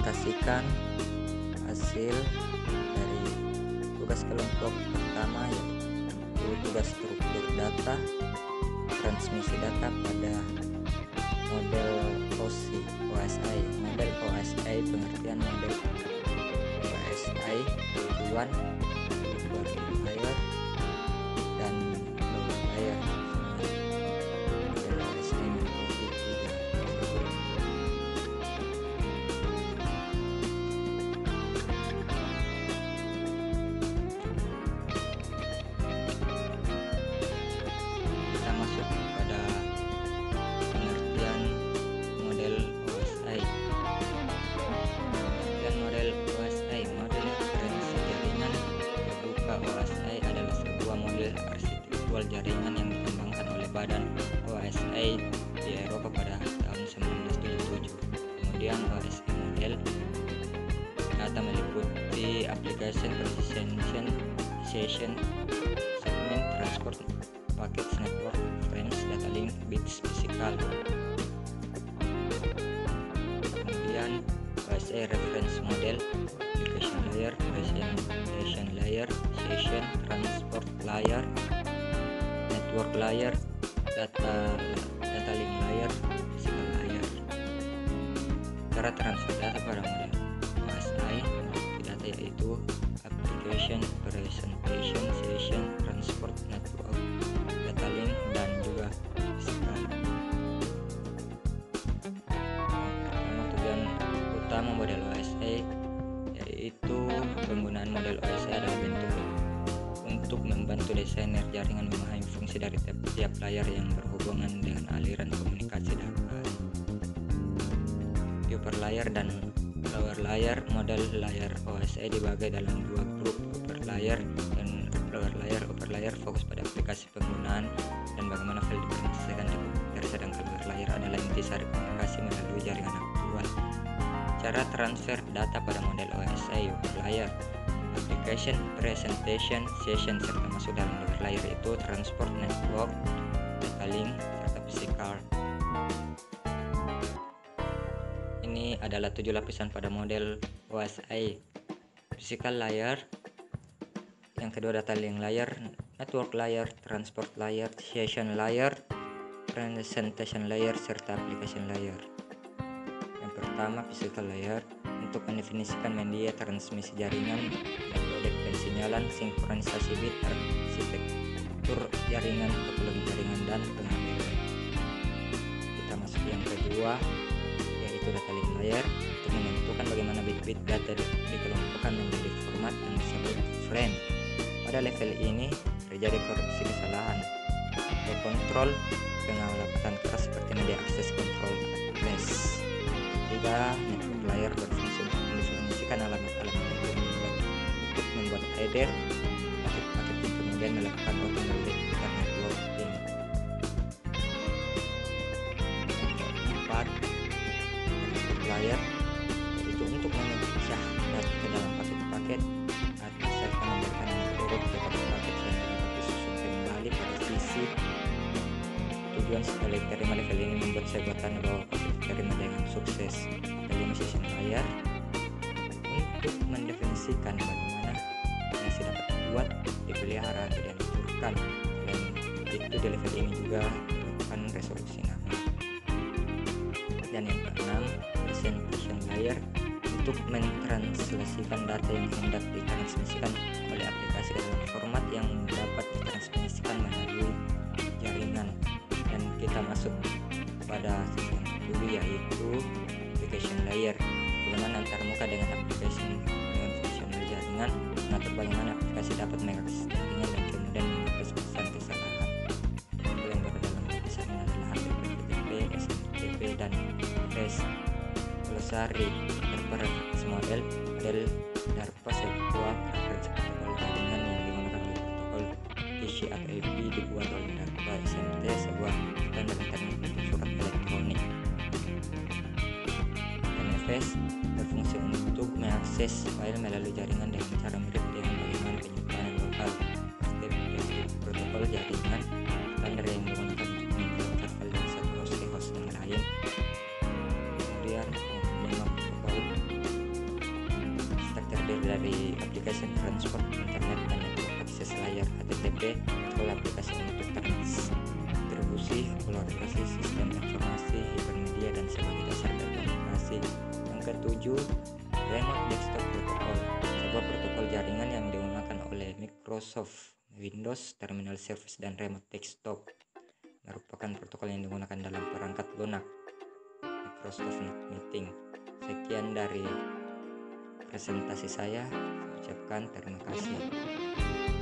presentasikan hasil dari tugas kelompok pertama, yaitu tugas struktur data, transmisi data pada model OSI. Model OSI pengertian model OSI tujuan, layer dan lower layer. Model OSI memiliki 3 tersebut. Kita masuk pada pengertian model OSI. Pengertian model OSI, model referensi jaringan terbuka. OSI adalah sebuah model arsitektural jaringan yang dikembangkan oleh Badan OSI di Eropa pada tahun 1977. Kemudian OSI model data meliputi application, presentation, session, segment, transport, packets, network, frames, data link, bits, physical. Kemudian OSI reference model, application layer, presentation layer, session, transport layer, network layer, data link layer, physical layer. Cara transfer data pada model OSI data yaitu application, presentation, session, transport, network, data link, dan juga physical. Tujuan utama model OSI yaitu penggunaan model OSI adalah untuk membantu desainer jaringan memahami fungsi dari tiap layer yang berhubungan dengan aliran komunikasi data. Upper layer dan lower layer. Model layer OSI dibagi dalam 2 grup, upper layer dan lower layer. Upper layer fokus pada aplikasi penggunaan dan bagaimana file dipresentasikan di komputer, sedangkan lower layer adalah intisari komunikasi melalui jaringan aktual. Cara transfer data pada model OSI upper layer: application, presentation, session, serta masuk dalam lower layer itu transport, network, data link, serta physical. Ini adalah 7 lapisan pada model OSI. Physical layer, yang kedua data link layer, network layer, transport layer, session layer, presentation layer, serta application layer. Yang pertama physical layer, untuk mendefinisikan media transmisi jaringan, metode pensinyalan, sinkronisasi bit, arsitektur jaringan, topologi jaringan, dan pengambilan. Kita masuk yang kedua, yaitu data link layer, untuk menentukan bagaimana bit-bit data dikelompokkan menjadi format yang disebut frame. Pada level ini terjadi koreksi kesalahan atau kontrol pengamatan keras seperti media access control flash. Ketiga, network layer berfungsi untuk mendefinisikan alamat-alamat untuk membuat header paket-paket yang kemudian melakukan routing melalui networking. Keempat, layer itu untuk memecah data ke dalam paket-paket atau serta memberikan nomor urut kepada paket yang dapat disusun kembali pada sisi. Tujuan setelah diterima level ini membuat sebuah tanda bahwa paket diterima dengan sukses. Kelima, session layer untuk mendefinisikan bagaimana yang dapat dibuat, dipelihara atau dihancurkan. Selain itu di level ini juga dilakukan resolusi nama. Dan yang keenam, presentation layer untuk mentranslasikan data yang hendak ditransmisikan oleh aplikasi ke dalam format yang dapat ditransmisikan melalui jaringan. Dan kita masuk pada sesi yang kedua, yaitu application layer, bagaimana antarmuka dengan aplikasi dengan fungsional jaringan, mengatur bagaimana aplikasi dapat mengakses jaringan dan kemudian menghapus pesan kesalahan. Yang dalam lapisan ini adalah HTTP, SMTP, dan REST. Glosari referensi model DARPA sebuah referensi protokol jaringan yang digunakan oleh protokol TCP/IP dibuat oleh DARPA. SMT sebuah standar internet untuk surat elektronik. NFS berfungsi untuk mengakses file melalui jaringan dengan cara mirip dengan bagaimana penyimpanan lokal. STP protokol jaringan standar yang digunakan untuk mengirimkan file dari satu host ke host yang lain. Kemudian 5 protokol dari aplikasi transport internet dan network akses layar HTTP, protokol aplikasi untuk transdistribusi, kolaborasi, sistem informasi, hipermedia, dan sebagai dasar data operasi. Yang ketujuh, Remote Desktop Protocol, sebuah protokol jaringan yang digunakan oleh Microsoft Windows Terminal Service dan Remote Desktop, merupakan protokol yang digunakan dalam perangkat lunak Microsoft Meeting. Sekian dari presentasi saya. Saya ucapkan terima kasih.